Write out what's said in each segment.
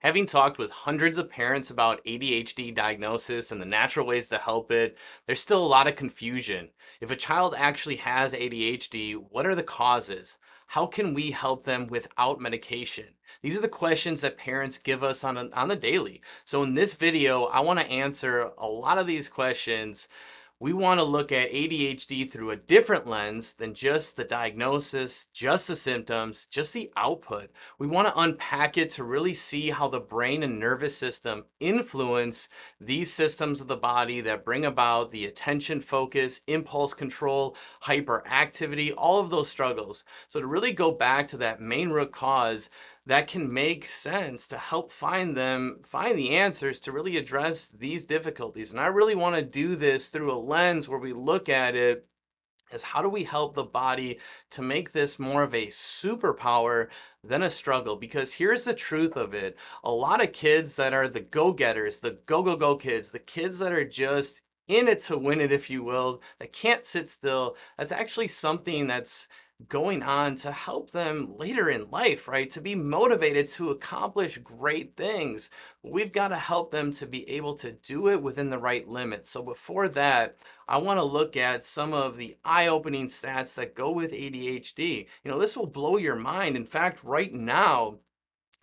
Having talked with hundreds of parents about ADHD diagnosis and the natural ways to help it, there's still a lot of confusion. If a child actually has ADHD, what are the causes? How can we help them without medication? These are the questions that parents give us on the daily. So in this video, I want to answer a lot of these questions. We want to look at ADHD through a different lens than just the diagnosis, just the symptoms, just the output. We want to unpack it to really see how the brain and nervous system influence these systems of the body that bring about the attention focus, impulse control, hyperactivity, all of those struggles. So to really go back to that main root cause, that can make sense to help find the answers to really address these difficulties. And I really want to do this through a lens where we look at it as how do we help the body to make this more of a superpower than a struggle? Because here's the truth of it. A lot of kids that are the go-getters, the go kids, the kids that are just in it to win it, if you will, that can't sit still, that's actually something that's going on to help them later in life, right? To be motivated to accomplish great things. We've got to help them to be able to do it within the right limits. So before that, I want to look at some of the eye-opening stats that go with ADHD. This will blow your mind. In fact, right now,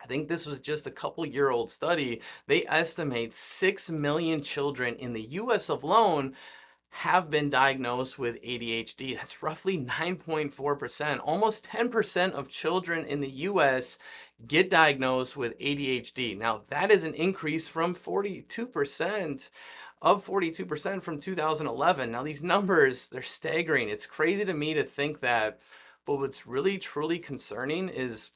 I think this was just a couple-year-old study. They estimate 6 million children in the US alone have been diagnosed with ADHD. That's roughly 9.4%. Almost 10% of children in the US get diagnosed with ADHD. Now, that is an increase from 42% from 2011. Now, these numbers, they're staggering. It's crazy to me to think that. But what's really, truly concerning is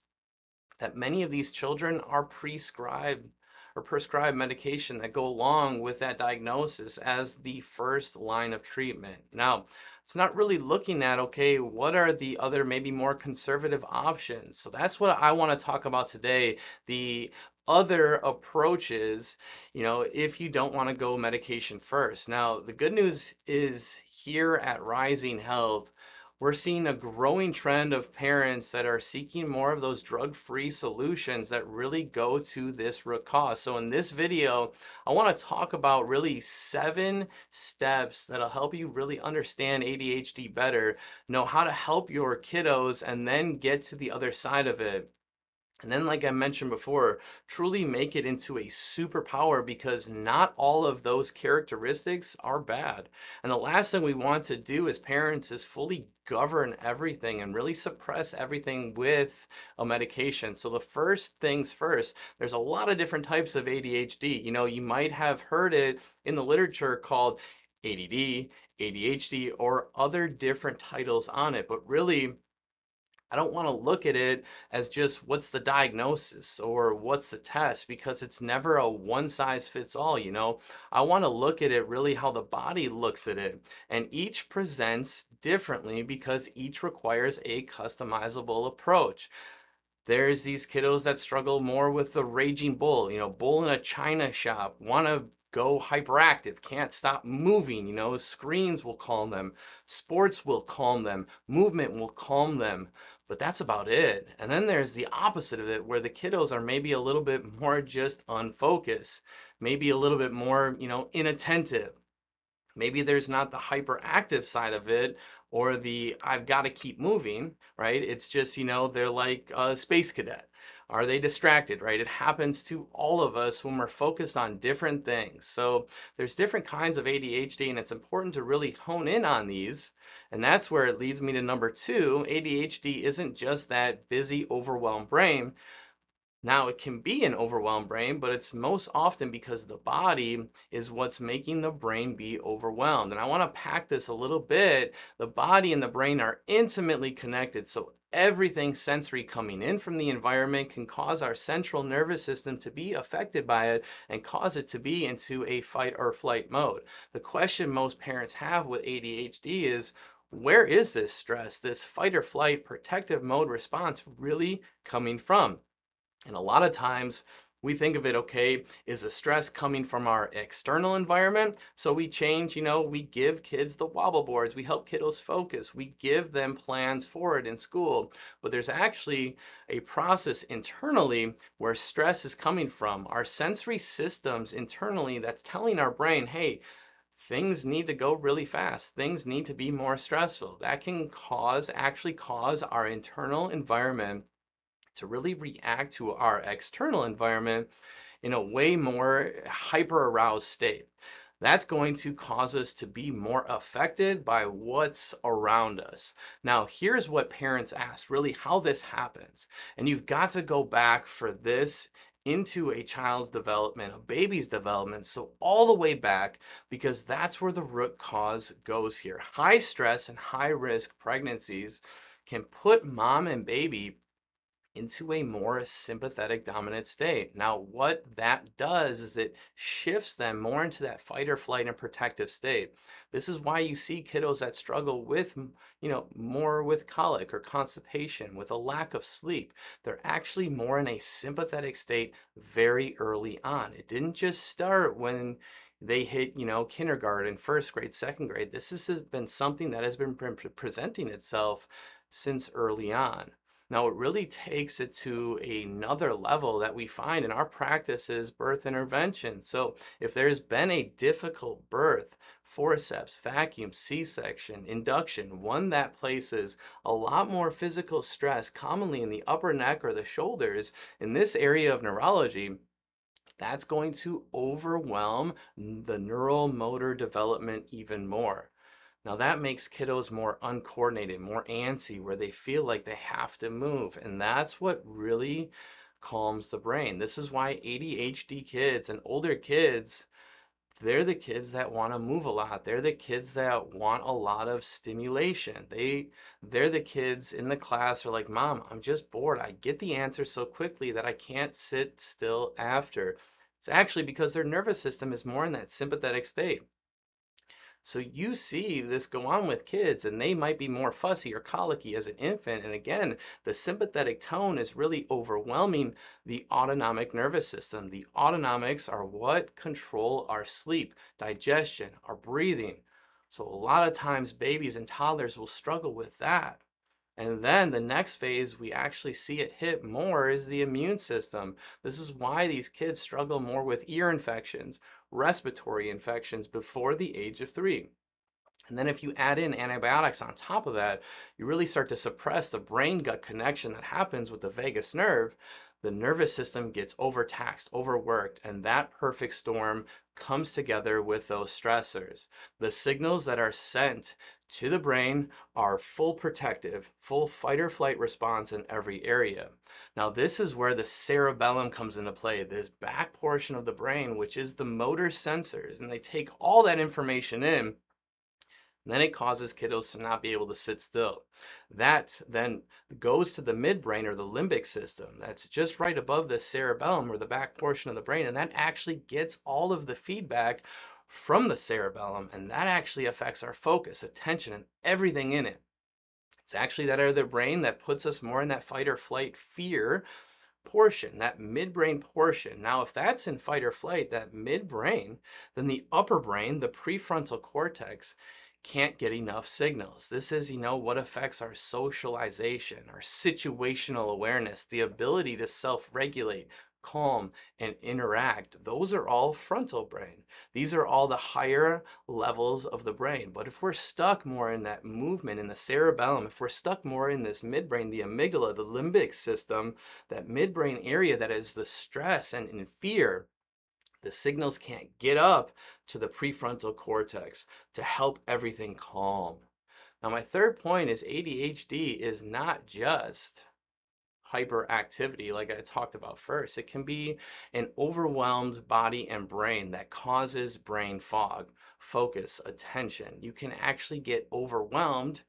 that many of these children are prescribed medication that go along with that diagnosis as the first line of treatment. Now, it's not really looking at, okay, what are the other maybe more conservative options? So that's what I want to talk about today. The other approaches, if you don't want to go medication first. Now, the good news is here at Rising Health, we're seeing a growing trend of parents that are seeking more of those drug-free solutions that really go to this root cause. So in this video, I want to talk about really 7 steps that'll help you really understand ADHD better, know how to help your kiddos, and then get to the other side of it. And then, like I mentioned before, truly make it into a superpower, because not all of those characteristics are bad. And the last thing we want to do as parents is fully govern everything and really suppress everything with a medication. So the first things first, there's a lot of different types of ADHD. You might have heard it in the literature called ADD, ADHD, or other different titles on it, but really, I don't want to look at it as just what's the diagnosis or what's the test, because it's never a one size fits all. I want to look at it really how the body looks at it, and each presents differently because each requires a customizable approach. There's these kiddos that struggle more with the raging bull, bull in a china shop, want to go hyperactive, can't stop moving, screens will calm them, sports will calm them, movement will calm them, but that's about it. And then there's the opposite of it, where the kiddos are maybe a little bit more just unfocused, maybe a little bit more, inattentive. Maybe there's not the hyperactive side of it, or the I've got to keep moving, right? It's just, they're like a space cadet. Are they distracted, right? It happens to all of us when we're focused on different things. So there's different kinds of ADHD, and it's important to really hone in on these. And that's where it leads me to number 2. ADHD isn't just that busy, overwhelmed brain. Now, it can be an overwhelmed brain, but it's most often because the body is what's making the brain be overwhelmed. And I want to pack this a little bit. The body and the brain are intimately connected. So everything sensory coming in from the environment can cause our central nervous system to be affected by it and cause it to be into a fight or flight mode. The question most parents have with ADHD is, where is this stress, this fight or flight protective mode response really coming from? And a lot of times We think of it, okay, is the stress coming from our external environment? So we change, we give kids the wobble boards, we help kiddos focus, we give them plans forward in school. But there's actually a process internally where stress is coming from. Our sensory systems internally that's telling our brain, hey, things need to go really fast. Things need to be more stressful. That can actually cause our internal environment to really react to our external environment in a way more hyper aroused state. That's going to cause us to be more affected by what's around us. Now, here's what parents ask really how this happens. And you've got to go back for this into a child's development, a baby's development. So, all the way back, because that's where the root cause goes here. High stress and high risk pregnancies can put mom and baby into a more sympathetic dominant state. Now, what that does is it shifts them more into that fight or flight and protective state. This is why you see kiddos that struggle with, more with colic or constipation, with a lack of sleep. They're actually more in a sympathetic state very early on. It didn't just start when they hit, kindergarten, first grade, second grade. Has been something that has been presenting itself since early on. Now, it really takes it to another level that we find in our practice is birth intervention. So, if there's been a difficult birth, forceps, vacuum, C-section, induction, one that places a lot more physical stress, commonly in the upper neck or the shoulders, in this area of neurology, that's going to overwhelm the neural motor development even more. Now that makes kiddos more uncoordinated, more antsy, where they feel like they have to move. And that's what really calms the brain. This is why ADHD kids and older kids, they're the kids that want to move a lot. They're the kids that want a lot of stimulation. They're the kids in the class are like, "Mom, I'm just bored. I get the answer so quickly that I can't sit still after." It's actually because their nervous system is more in that sympathetic state. So you see this go on with kids, and they might be more fussy or colicky as an infant. And again, the sympathetic tone is really overwhelming the autonomic nervous system. The autonomics are what control our sleep, digestion, our breathing. So a lot of times babies and toddlers will struggle with that. And then the next phase we actually see it hit more is the immune system. This is why these kids struggle more with ear infections, respiratory infections before the age of 3. And then if you add in antibiotics on top of that, you really start to suppress the brain-gut connection that happens with the vagus nerve. The nervous system gets overtaxed, overworked, and that perfect storm comes together with those stressors. The signals that are sent to the brain are full protective, full fight or flight response in every area. Now, this is where the cerebellum comes into play, this back portion of the brain, which is the motor sensors, and they take all that information in. And then it causes kiddos to not be able to sit still. That then goes to the midbrain or the limbic system. That's just right above the cerebellum or the back portion of the brain. And that actually gets all of the feedback from the cerebellum. And that actually affects our focus, attention, and everything in it. It's actually that area of the brain that puts us more in that fight or flight fear portion, that midbrain portion. Now, if that's in fight or flight, that midbrain, then the upper brain, the prefrontal cortex, can't get enough signals. This is, what affects our socialization, our situational awareness, the ability to self-regulate, calm, and interact. Those are all frontal brain. These are all the higher levels of the brain. But if we're stuck more in that movement in the cerebellum, if we're stuck more in this midbrain, the amygdala, the limbic system, that midbrain area that is the stress and in fear, the signals can't get up to the prefrontal cortex to help everything calm. Now, my third point is ADHD is not just hyperactivity like I talked about first. It can be an overwhelmed body and brain that causes brain fog, focus, attention. You can actually get overwhelmed,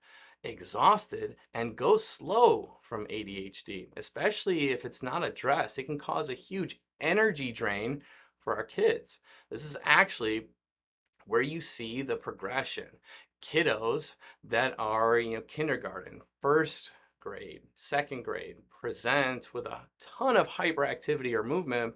exhausted, and go slow from ADHD, especially if it's not addressed. It can cause a huge energy drain for our kids. This is actually where you see the progression. Kiddos that are, kindergarten, first grade, second grade, present with a ton of hyperactivity or movement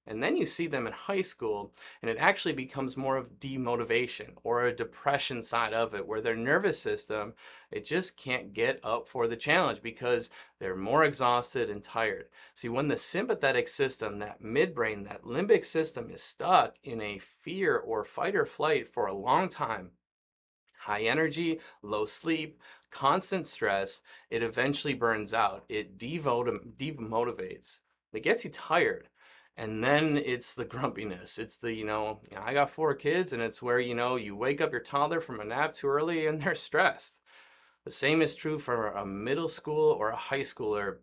And then you see them in high school, and it actually becomes more of demotivation or a depression side of it, where their nervous system, it just can't get up for the challenge because they're more exhausted and tired. See, when the sympathetic system, that midbrain, that limbic system is stuck in a fear or fight or flight for a long time, high energy, low sleep, constant stress, it eventually burns out. It demotivates. It gets you tired. And then it's the grumpiness. It's the, I got 4 kids, and it's where, you wake up your toddler from a nap too early and they're stressed. The same is true for a middle school or a high schooler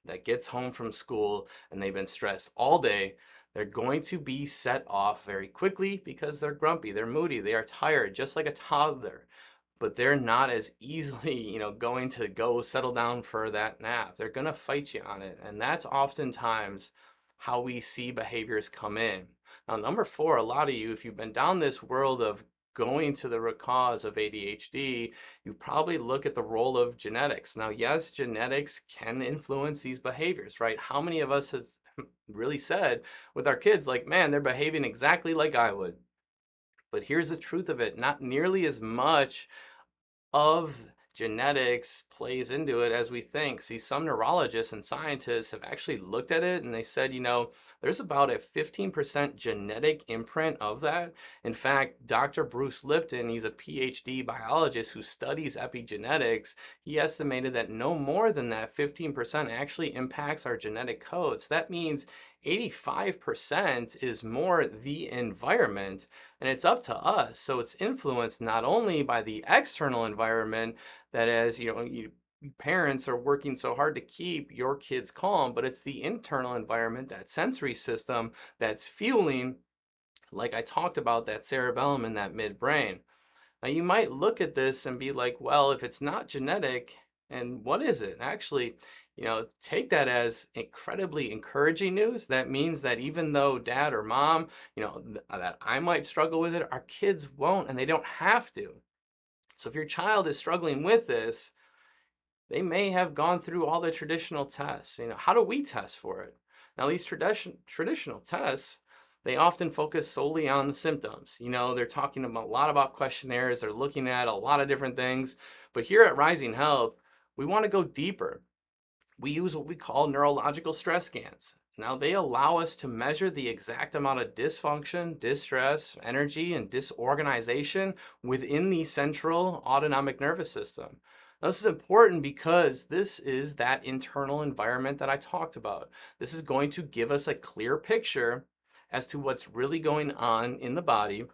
that gets home from school and they've been stressed all day. They're going to be set off very quickly because they're grumpy, they're moody, they are tired, just like a toddler. But they're not as easily, going to go settle down for that nap. They're going to fight you on it. And that's oftentimes how we see behaviors come in. Now, number 4, a lot of you, if you've been down this world of going to the root cause of ADHD, you probably look at the role of genetics. Now, yes, genetics can influence these behaviors, right? How many of us has really said with our kids, like, man, they're behaving exactly like I would. But here's the truth of it, not nearly as much of genetics plays into it as we think. See, some neurologists and scientists have actually looked at it and they said, there's about a 15% genetic imprint of that. In fact, Dr. Bruce Lipton, he's a PhD biologist who studies epigenetics. He estimated that no more than that 15% actually impacts our genetic codes. That means 85% is more the environment, and it's up to us. So it's influenced not only by the external environment, that as parents are working so hard to keep your kids calm, but it's the internal environment, that sensory system that's fueling, like I talked about, that cerebellum and that midbrain. Now, you might look at this and be like, well, if it's not genetic, and what is it? Actually, take that as incredibly encouraging news. That means that even though dad or mom, that I might struggle with it, our kids won't, and they don't have to. So if your child is struggling with this, they may have gone through all the traditional tests. How do we test for it? Now, these traditional tests, they often focus solely on the symptoms. They're talking about a lot about questionnaires, they're looking at a lot of different things. But here at Rising Health, we want to go deeper. We use what we call neurological stress scans. Now, they allow us to measure the exact amount of dysfunction, distress, energy, and disorganization within the central autonomic nervous system. Now, this is important because this is that internal environment that I talked about. This is going to give us a clear picture as to what's really going on in the body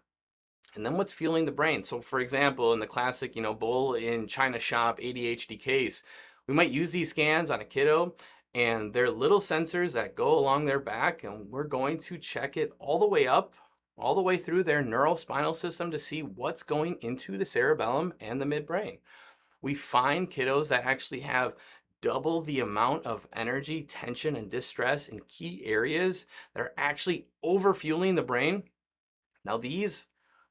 and then what's fueling the brain. So for example, in the classic, bull in China shop ADHD case, we might use these scans on a kiddo, and they're little sensors that go along their back, and we're going to check it all the way up, all the way through their neurospinal system to see what's going into the cerebellum and the midbrain. We find kiddos that actually have double the amount of energy, tension, and distress in key areas that are actually overfueling the brain. Now, these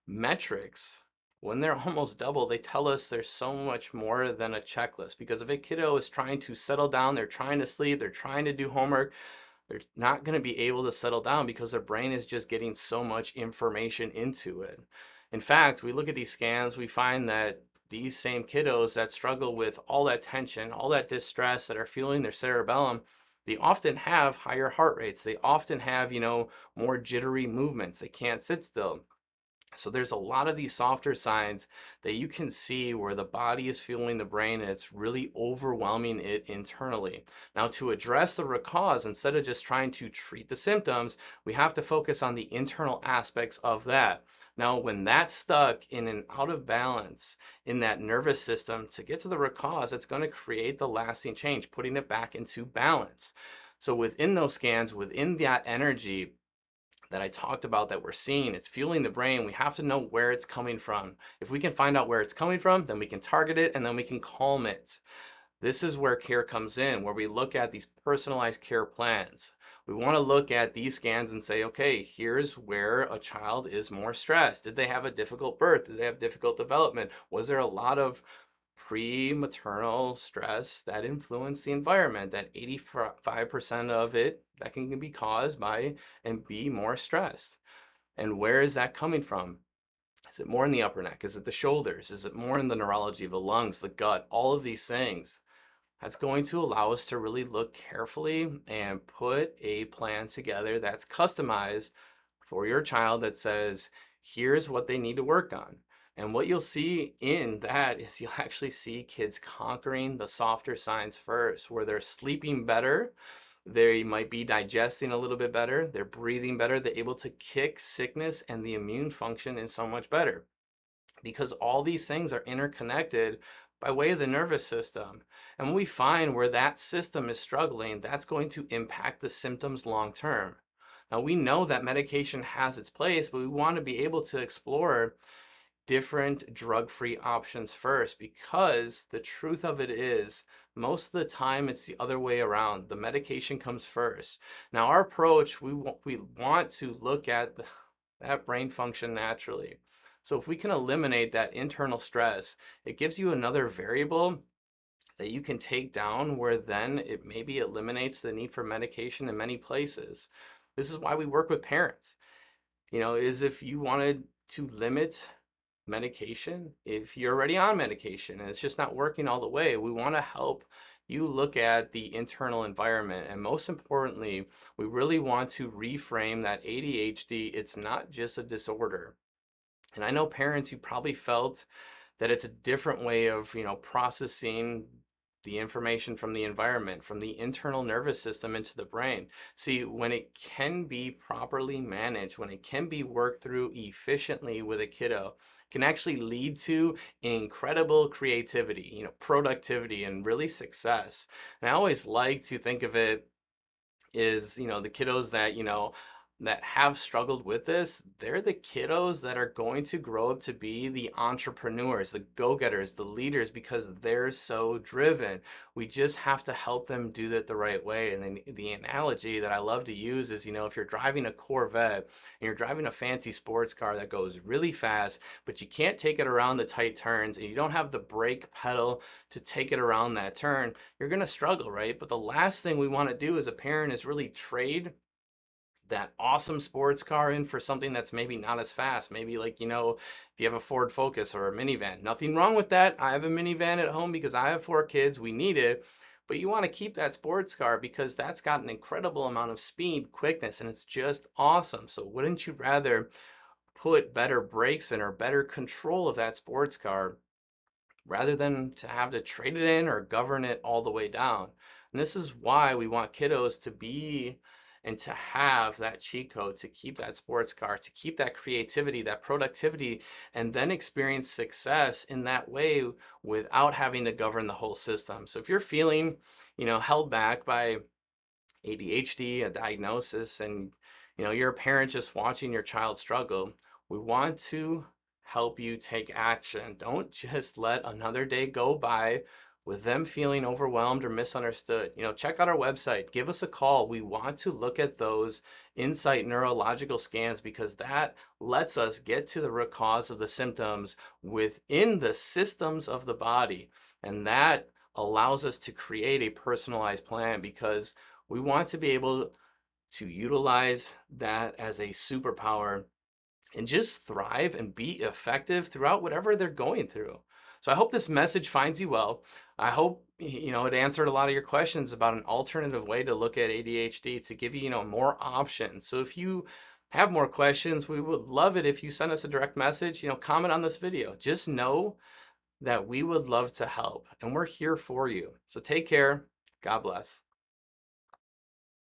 metrics, when they're almost double, they tell us there's so much more than a checklist. Because if a kiddo is trying to settle down, they're trying to sleep, they're trying to do homework, they're not going to be able to settle down because their brain is just getting so much information into it. In fact, we look at these scans, we find that these same kiddos that struggle with all that tension, all that distress that are fueling their cerebellum, they often have higher heart rates. They often have, more jittery movements. They can't sit still. So there's a lot of these softer signs that you can see where the body is fueling the brain and it's really overwhelming it internally. Now, to address the root cause, instead of just trying to treat the symptoms, we have to focus on the internal aspects of that. Now, when that's stuck in an out of balance in that nervous system, to get to the root cause, it's going to create the lasting change, putting it back into balance. So within those scans, within that energy that I talked about that we're seeing, it's fueling the brain. We have to know where it's coming from. If we can find out where it's coming from, then we can target it and then we can calm it. This is where care comes in, where we look at these personalized care plans. We want to look at these scans and say, okay, here's where a child is more stressed. Did they have a difficult birth? Did they have difficult development? Was there a lot of Prematernal stress that influence the environment, that 85% of it that can be caused by and be more stressed. And where is that coming from? Is it more in the upper neck? Is it the shoulders? Is it more in the neurology of the lungs, the gut, all of these things? That's going to allow us to really look carefully and put a plan together that's customized for your child that says, here's what they need to work on. And what you'll see in that is you'll actually see kids conquering the softer signs first, where they're sleeping better, they might be digesting a little bit better, they're breathing better, they're able to kick sickness, and the immune function is so much better because all these things are interconnected by way of the nervous system. And when we find where that system is struggling, that's going to impact the symptoms long term. Now, we know that medication has its place, but we want to be able to explore different drug-free options first, because the truth of it is most of the time it's the other way around. The medication comes first. Now, our approach, we want to look at that brain function naturally. So if we can eliminate that internal stress, it gives you another variable that you can take down, where then it maybe eliminates the need for medication in many places. This is why we work with parents. Is if you wanted to limit medication, if you're already on medication and it's just not working all the way, we want to help you look at the internal environment. And most importantly, we really want to reframe that ADHD. It's not just a disorder. And I know parents, you probably felt that it's a different way of, processing the information from the environment, from the internal nervous system into the brain. See, when it can be properly managed, when it can be worked through efficiently with a kiddo, can actually lead to incredible creativity, productivity, and really success. And I always like to think of it is, the kiddos that, that have struggled with this, they're the kiddos that are going to grow up to be the entrepreneurs, the go-getters, the leaders, because they're so driven. We just have to help them do that the right way. And then the analogy that I love to use is, if you're driving a Corvette and you're driving a fancy sports car that goes really fast, but you can't take it around the tight turns and you don't have the brake pedal to take it around that turn, you're going to struggle, right? But the last thing we want to do as a parent is really trade that awesome sports car in for something that's maybe not as fast. Maybe, like, if you have a Ford Focus or a minivan, nothing wrong with that. I have a minivan at home because I have 4 kids. We need it. But you want to keep that sports car because that's got an incredible amount of speed, quickness, and it's just awesome. So wouldn't you rather put better brakes in or better control of that sports car rather than to have to trade it in or govern it all the way down? And this is why we want kiddos to be and to have that cheat code, to keep that sports car, to keep that creativity, that productivity, and then experience success in that way without having to govern the whole system. So if you're feeling, held back by ADHD, a diagnosis, and you're a parent just watching your child struggle, we want to help you take action. Don't just let another day go by with them feeling overwhelmed or misunderstood. Check out our website, give us a call. We want to look at those insight neurological scans because that lets us get to the root cause of the symptoms within the systems of the body. And that allows us to create a personalized plan because we want to be able to utilize that as a superpower and just thrive and be effective throughout whatever they're going through. So I hope this message finds you well. I hope, it answered a lot of your questions about an alternative way to look at ADHD to give you, more options. So if you have more questions, we would love it if you send us a direct message, comment on this video. Just know that we would love to help and we're here for you. So take care. God bless.